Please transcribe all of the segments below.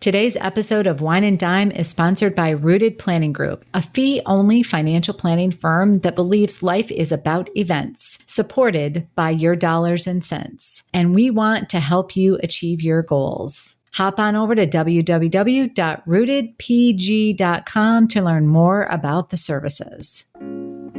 Today's episode of Wine and Dime is sponsored by Rooted Planning Group, a fee-only financial planning firm that believes life is about events, supported by your dollars and cents. And we want to help you achieve your goals. Hop on over to www.rootedpg.com to learn more about the services.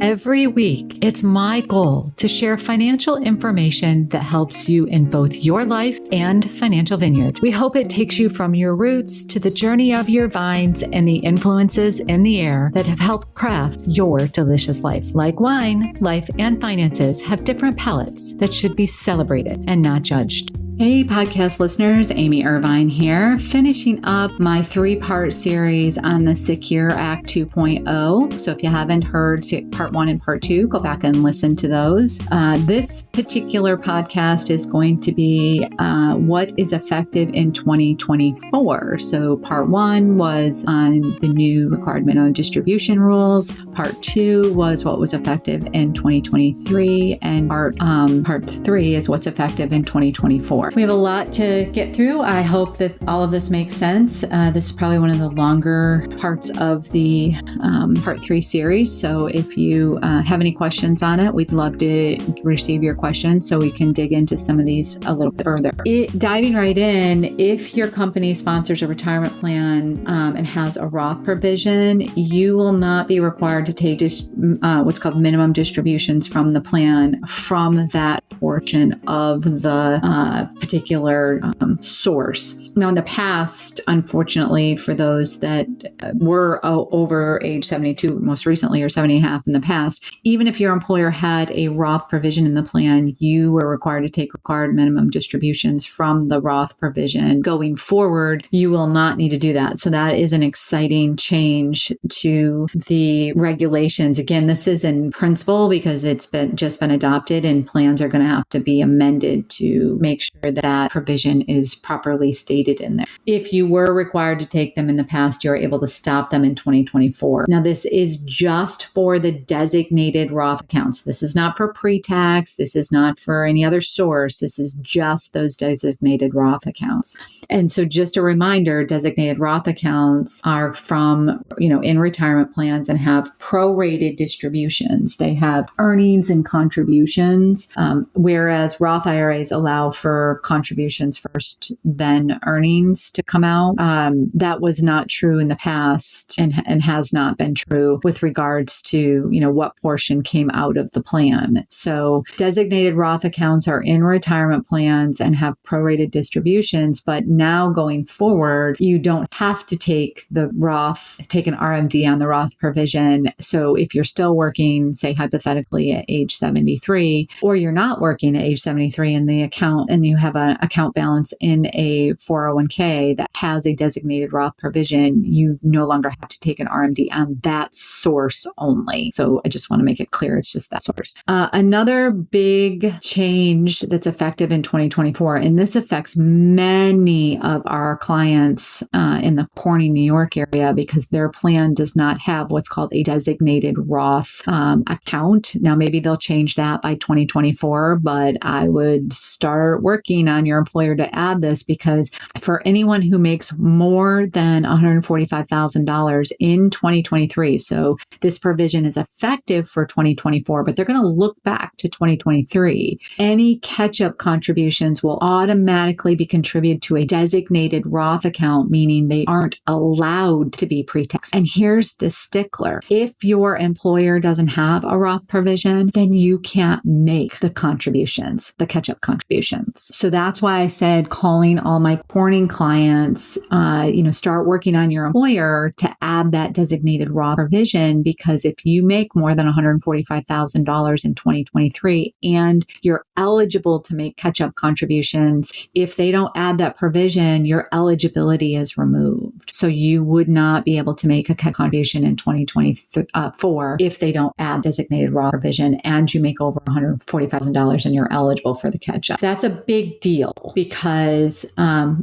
Every week, it's my goal to share financial information that helps you in both your life and Financial Vineyard. We hope it takes you from your roots to the journey of your vines and the influences in the air that have helped craft your delicious life. Like wine, life and finances have different palates that should be celebrated and not judged. Hey, podcast listeners, Amy Irvine here, finishing up my 3-part series on the Secure Act 2.0. So if you haven't heard part 1 and part 2, go back and listen to those. This particular podcast is going to be what is effective in 2024. So part 1 was on the new required minimum distribution rules. Part 2 was what was effective in 2023. And part 3 is what's effective in 2024. We have a lot to get through. I hope that all of this makes sense. This is probably one of the longer parts of the part 3 series. So if you have any questions on it, we'd love to receive your questions so we can dig into some of these a little bit further. Diving right in, if your company sponsors a retirement plan and has a Roth provision, you will not be required to take what's called minimum distributions from the plan from that portion of the particular source. Now, in the past, unfortunately, for those that were over age 72, most recently, or 70.5 in the past, even if your employer had a Roth provision in the plan, you were required to take required minimum distributions from the Roth provision. Going forward, you will not need to do that. So that is an exciting change to the regulations. Again, this is in principle because it's just been adopted, and plans are going to have to be amended to make sure that provision is properly stated in there. If you were required to take them in the past, you're able to stop them in 2024. Now, this is just for the designated Roth accounts. This is not for pre-tax. This is not for any other source. This is just those designated Roth accounts. And so just a reminder, designated Roth accounts are from, in retirement plans and have prorated distributions. They have earnings and contributions, whereas Roth IRAs allow for contributions first, then earnings to come out. That was not true in the past and has not been true with regards to, what portion came out of the plan. So designated Roth accounts are in retirement plans and have prorated distributions, but now going forward, you don't have to take an RMD on the Roth provision. So if you're still working, say hypothetically at age 73, or you're not working at age 73 in the account and you have an account balance in a 401k that has a designated Roth provision, you no longer have to take an RMD on that source only. So I just want to make it clear, it's just that source. Another big change that's effective in 2024, and this affects many of our clients in the Corning, New York area, because their plan does not have what's called a designated Roth account. Now, maybe they'll change that by 2024, but I would start working on your employer to add this, because for anyone who makes more than $145,000 in 2023, so this provision is effective for 2024, but they're going to look back to 2023. Any catch-up contributions will automatically be contributed to a designated Roth account, meaning they aren't allowed to be pre-tax. And here's the stickler. If your employer doesn't have a Roth provision, then you can't make the contributions, the catch-up contributions. So that's why I said calling all my Corning clients, start working on your employer to add that designated Roth provision, because if you make more than $145,000 in 2023 and you're eligible to make catch-up contributions, if they don't add that provision, your eligibility is removed. So you would not be able to make a contribution in 2024 if they don't add designated Roth provision and you make over $140,000 and you're eligible for the catch-up. That's a big deal because,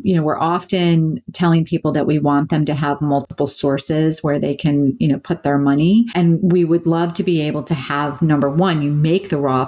we're often telling people that we want them to have multiple sources where they can, put their money. And we would love to be able to have, number one, you make the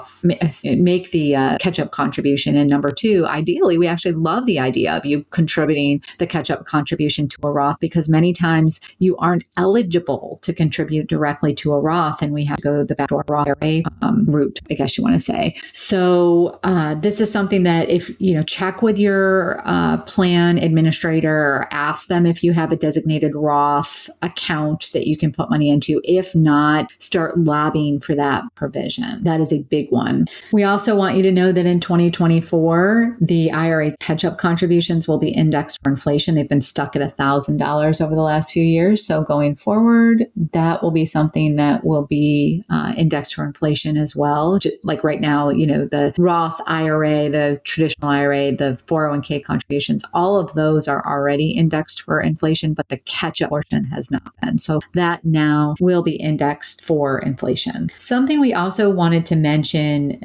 catch-up contribution. And number two, ideally, we actually love the idea of you contributing the catch-up contribution to a Roth, because many times you aren't eligible to contribute directly to a Roth, and we have to go the backdoor Roth IRA route, I guess you want to say. So this is something that if, check with your plan administrator, or ask them if you have a designated Roth account that you can put money into. If not, start lobbying for that provision. That is a big one. We also want you to know that in 2024, the IRA catch-up contributions will be indexed for inflation. They've been stuck at $1,000 over the last few years. So going forward, that will be something that will be indexed for inflation as well. Like right now, the Roth IRA, the traditional IRA, the 401k contributions, all of those are already indexed for inflation, but the catch-up portion has not been. So that now will be indexed for inflation. Something we also wanted to mention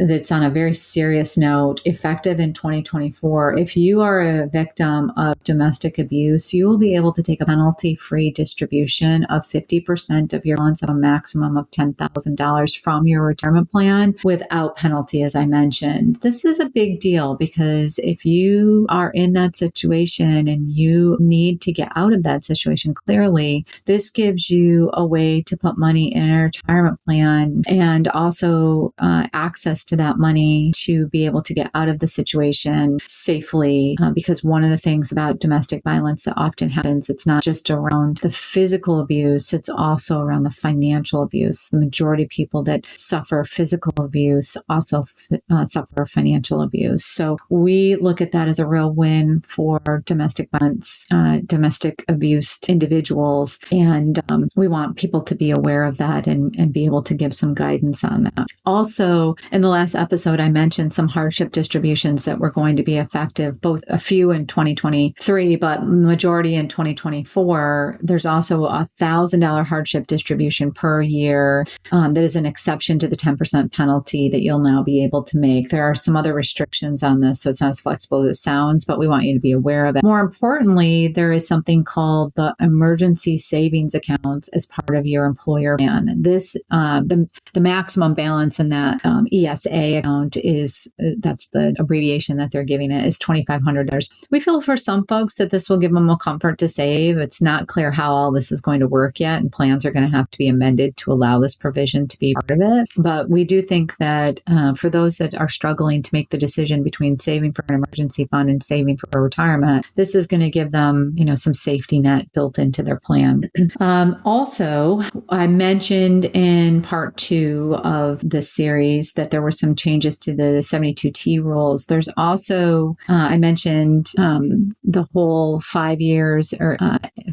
that's on a very serious note, effective in 2024, if you are a victim of domestic abuse, you will be able to take a penalty-free distribution of 50% of your balance of a maximum of $10,000 from your retirement plan without penalty, as I mentioned. This is a big deal because if you are in that situation and you need to get out of that situation, clearly, this gives you a way to put money in a retirement plan and also access to that money to be able to get out of the situation safely. Because one of the things about domestic violence that often happens, it's not just around the physical abuse, it's also around the financial abuse. The majority of people that suffer physical abuse also suffer financial abuse. So we look at that as a real win for domestic violence, domestic abused individuals. And we want people to be aware of that and be able to give some guidance on that. Also, in the last episode, I mentioned some hardship distributions that were going to be effective, both a few in 2023, but majority in 2024. There's also a $1,000 hardship distribution per year that is an exception to the 10% penalty that you'll now be able to make. There are some other restrictions on this, so it's not as flexible as it sounds, but we want you to be aware of it. More importantly, there is something called the emergency savings accounts as part of your employer plan. This, the maximum balance in that ESA account is, that's the abbreviation that they're giving it, is $2,500. We feel for some folks that this will give them a comfort to save. It's not clear how all this is going to work yet, and plans are going to have to be amended to allow this provision to be part of it. But we do think that for those that are struggling to make the decision between saving for an emergency fund and saving for retirement, this is going to give them, some safety net built into their plan. Also, I mentioned in part 2 of this series that there were some changes to the 72T rules. There's also, I mentioned the whole 5 years or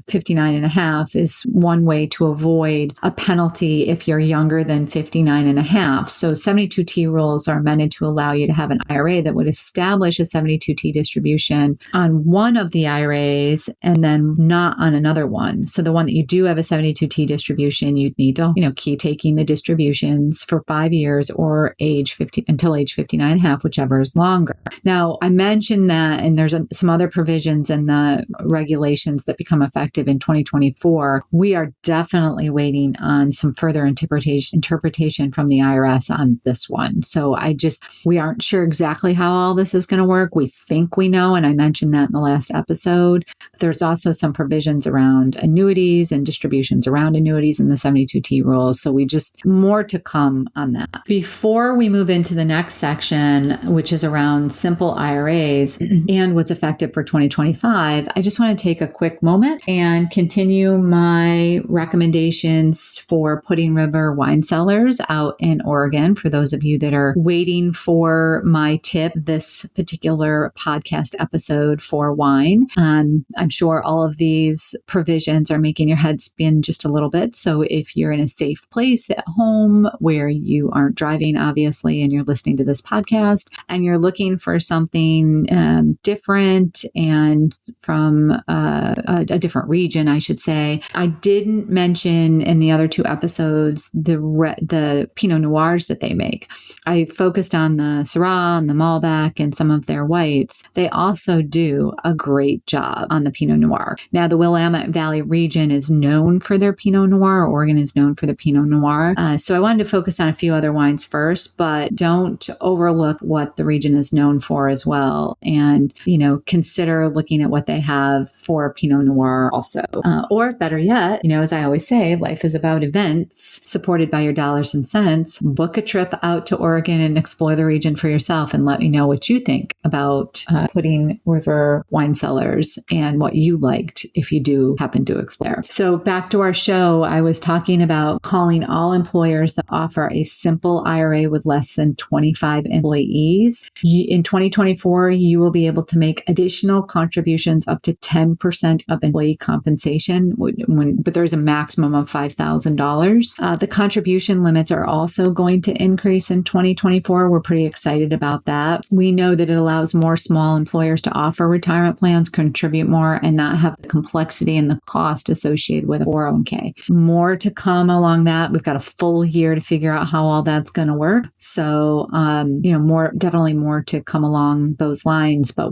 59 and a half is one way to avoid a penalty if you're younger than 59 and a half. So 72T rules are amended to allow you to have an IRA that would establish a 72T distribution on one of the IRAs and then not on another one. So the one that you do have a 72T distribution, you'd need to, keep taking the distributions for 5 years or until age 59 and a half, whichever is longer. Now, I mentioned that, and there's some other provisions in the regulations that become effective in 2024. We are definitely waiting on some further interpretation from the IRS on this one. So we aren't sure exactly how all this is going to work. We think we know, and I mentioned that in the last episode. There's also some provisions around annuities and distributions around annuities in the 72T rules. So more to come on that. Before we move into the next section, which is around simple IRAs and what's effective for 2025, I just want to take a quick moment and continue my recommendations for Pudding River wine cellars out in Oregon. For those of you that are waiting for my tip, this particular podcast episode for wine, I'm sure all of these provisions are making your head spin just a little bit. So if you're in a safe place at home where you aren't driving, obviously, and you're listening to this podcast and you're looking for something different and from a different different region, I should say. I didn't mention in the other 2 episodes the Pinot Noirs that they make. I focused on the Syrah and the Malbec and some of their whites. They also do a great job on the Pinot Noir. Now, the Willamette Valley region is known for their Pinot Noir. Oregon is known for the Pinot Noir. So I wanted to focus on a few other wines first, but don't overlook what the region is known for as well. And, consider looking at what they have for Pinot Noir also. Or better yet, as I always say, life is about events supported by your dollars and cents. Book a trip out to Oregon and explore the region for yourself and let me know what you think about Pudding River wine cellars and what you liked if you do happen to explore. So back to our show, I was talking about calling all employers that offer a simple IRA with less than 25 employees. In 2024, you will be able to make additional contributions up to 10% of employee compensation, but there's a maximum of $5,000. The contribution limits are also going to increase in 2024. We're pretty excited about that. We know that it allows more small employers to offer retirement plans, contribute more, and not have the complexity and the cost associated with a 401k. More to come along that. We've got a full year to figure out how all that's going to work. So, definitely more to come along those lines. But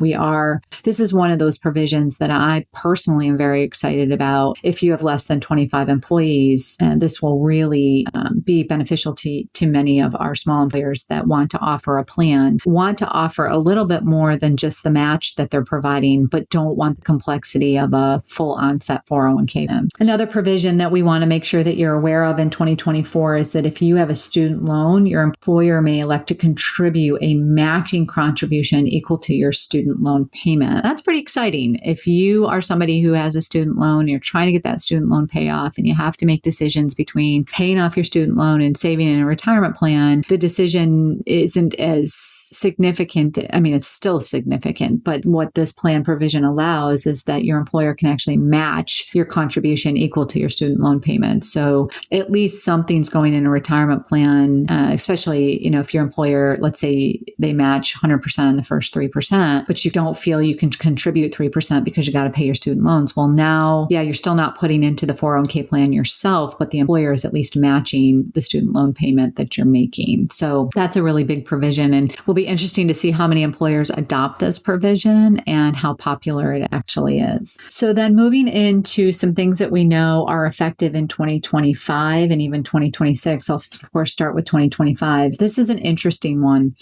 this is one of those provisions that I personally am very excited about. If you have less than 25 employees, this will really be beneficial to many of our small employers that want to offer a plan, want to offer a little bit more than just the match that they're providing, but don't want the complexity of a full onset 401k. Another provision that we want to make sure that you're aware of in 2024 is that if you have a student loan, your employer may elect to contribute a matching contribution equal to your student loan payment. That's pretty exciting. If you are somebody who has a student loan, you're trying to get that student loan pay off, and you have to make decisions between paying off your student loan and saving in a retirement plan, the decision isn't as significant. I mean, it's still significant, but what this plan provision allows is that your employer can actually match your contribution equal to your student loan payment. So at least something's going in a retirement plan, especially, if your employer, let's say they match 100% on the first 3%, but you don't feel you can contribute 3% because you got to pay your student loans. Well, now, you're still not putting into the 401k plan yourself, but the employer is at least matching the student loan payment that you're making. So that's a really big provision, and will be interesting to see how many employers adopt this provision and how popular it actually is. So then moving into some things that we know are effective in 2025 and even 2026. I'll of course start with 2025. This is an interesting one.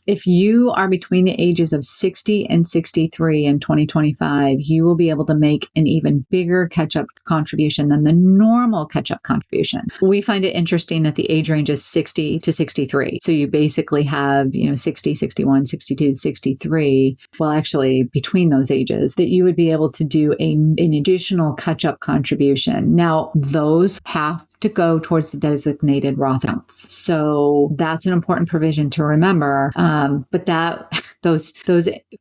If you are between the ages of 60 and 63 in 2025, you will be able to make an even bigger catch-up contribution than the normal catch-up contribution. We find it interesting that the age range is 60 to 63. So you basically have, 60, 61, 62, 63. Well, actually, between those ages, that you would be able to do an additional catch-up contribution. Now, those have to go towards the designated Roth accounts. So that's an important provision to remember. But those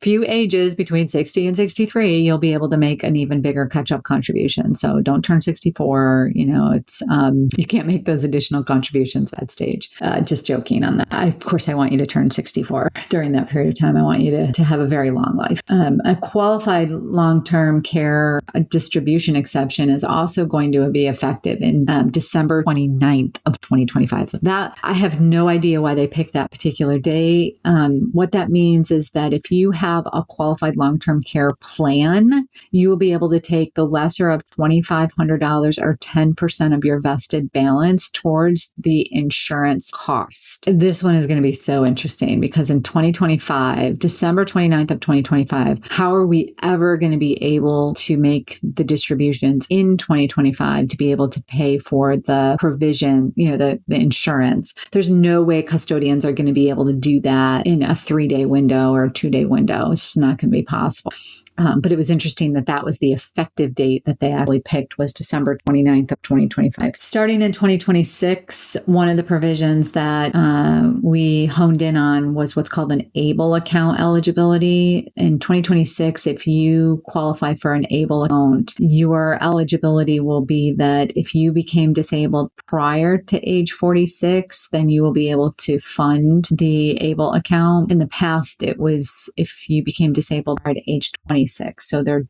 few ages between 60 and 63, you'll be able to make an even bigger catch-up contribution. So don't turn 64. It's you can't make those additional contributions at that stage. Just joking on that. Of course, I want you to turn 64 during that period of time. I want you to have a very long life. A qualified long-term care distribution exception is also going to be effective in December 29th of 2025. That I have no idea why they picked that particular date. What that means is that if you have a qualified long-term care plan, you will be able to take the lesser of $2,500 or 10% of your vested balance towards the insurance cost. This one is going to be so interesting because in 2025, December 29th of 2025, how are we ever going to be able to make the distributions in 2025 to be able to pay for the provision, the insurance? There's no way custodians are going to be able to do that in a 3-day window or a 2-day window. It's just not going to be possible. But it was interesting that was the effective date that they actually picked was December 29th of 2025. Starting in 2026, one of the provisions that we honed in on was what's called an ABLE account eligibility. In 2026, if you qualify for an ABLE account, your eligibility will be that if you became disabled prior to age 46, then you will be able to fund the ABLE account. In the past, if you became disabled at age 26. So they're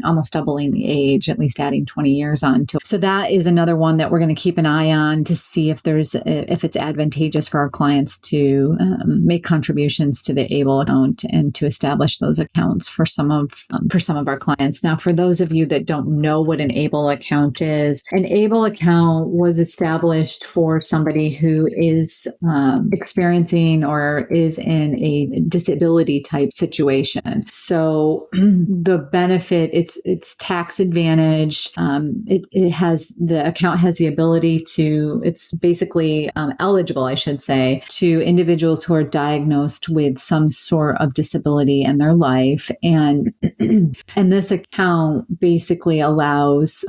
almost doubling the age, at least adding 20 years on to it. So that is another one that we're going to keep an eye on to see if it's advantageous for our clients to make contributions to the ABLE account and to establish those accounts for some of our clients. Now, for those of you that don't know what an ABLE account is, an ABLE account was established for somebody who is experiencing or is in a disability type situation. So the benefit, it's tax advantage. The account has the ability to, it's basically eligible, I should say, to individuals who are diagnosed with some sort of disability in their life. And this account basically allows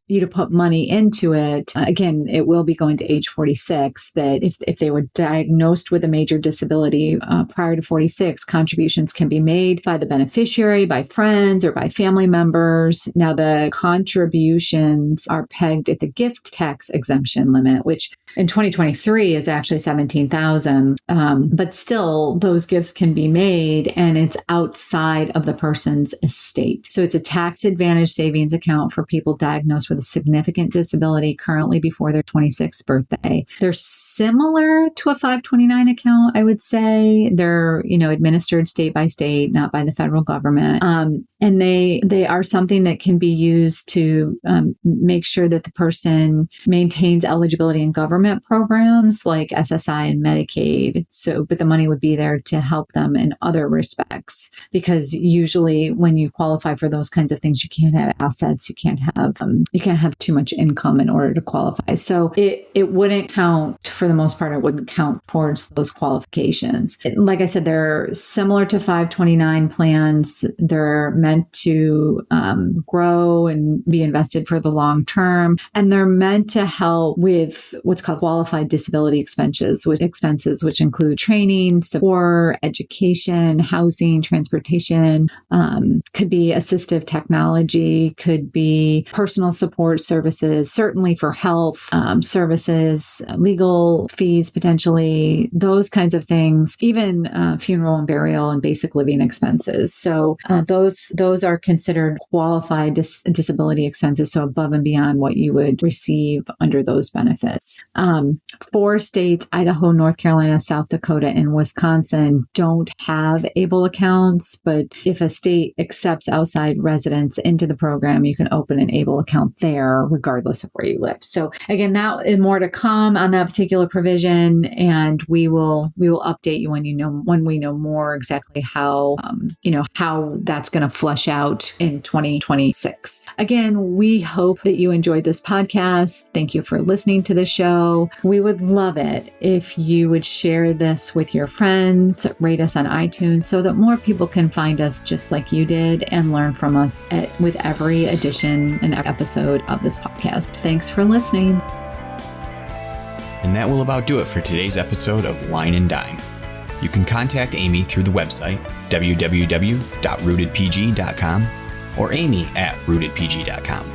you to put money into it. Again, it will be going to age 46, that if they were diagnosed with a major disability prior to 46, contributions can be made by the beneficiary, by friends, or by family members. Now, the contributions are pegged at the gift tax exemption limit, which in 2023 is actually $17,000. But still, those gifts can be made, and it's outside of the person's estate. So it's a tax advantage savings account for people diagnosed with a significant disability currently before their 26th birthday. They're similar to a 529 account, I would say. They're, administered state by state, not by the federal government. And they are something that can be used to make sure that the person maintains eligibility in government programs like SSI and Medicaid. But the money would be there to help them in other respects, because usually when you qualify for those kinds of things, you can't have assets, you can't have too much income in order to qualify. So it wouldn't count, for the most part, it wouldn't count towards those qualifications. Like I said, they're similar to 529 plans. They're meant to grow and be invested for the long term, and they're meant to help with what's called qualified disability expenses, which include training, support, education, housing, transportation, could be assistive technology, could be personal support services, certainly for health services, legal fees, potentially, those kinds of things, even funeral and burial and basic living expenses. So those are considered qualified disability expenses, so above and beyond what you would receive under those benefits. 4 states, Idaho, North Carolina, South Dakota, and Wisconsin, don't have ABLE accounts, but if a state accepts outside residents into the program, you can open an ABLE account there regardless of where you live. So again, that is more to come on that particular provision, and we will update you when we know more exactly how that's going to flesh out in 2026. Again, we hope that you enjoyed this podcast. Thank you for listening to the show. We would love it if you would share this with your friends, rate us on iTunes so that more people can find us just like you did and learn from us with every edition and episode of this podcast. Thanks for listening. And that will about do it for today's episode of Wine and Dine. You can contact Amy through the website www.rootedpg.com or amy@rootedpg.com.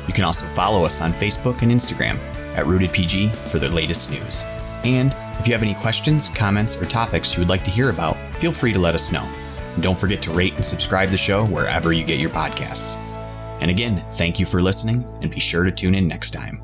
You can also follow us on Facebook and Instagram @rootedpg for the latest news. And if you have any questions, comments, or topics you would like to hear about, feel free to let us know. And don't forget to rate and subscribe the show wherever you get your podcasts. And again, thank you for listening, and be sure to tune in next time.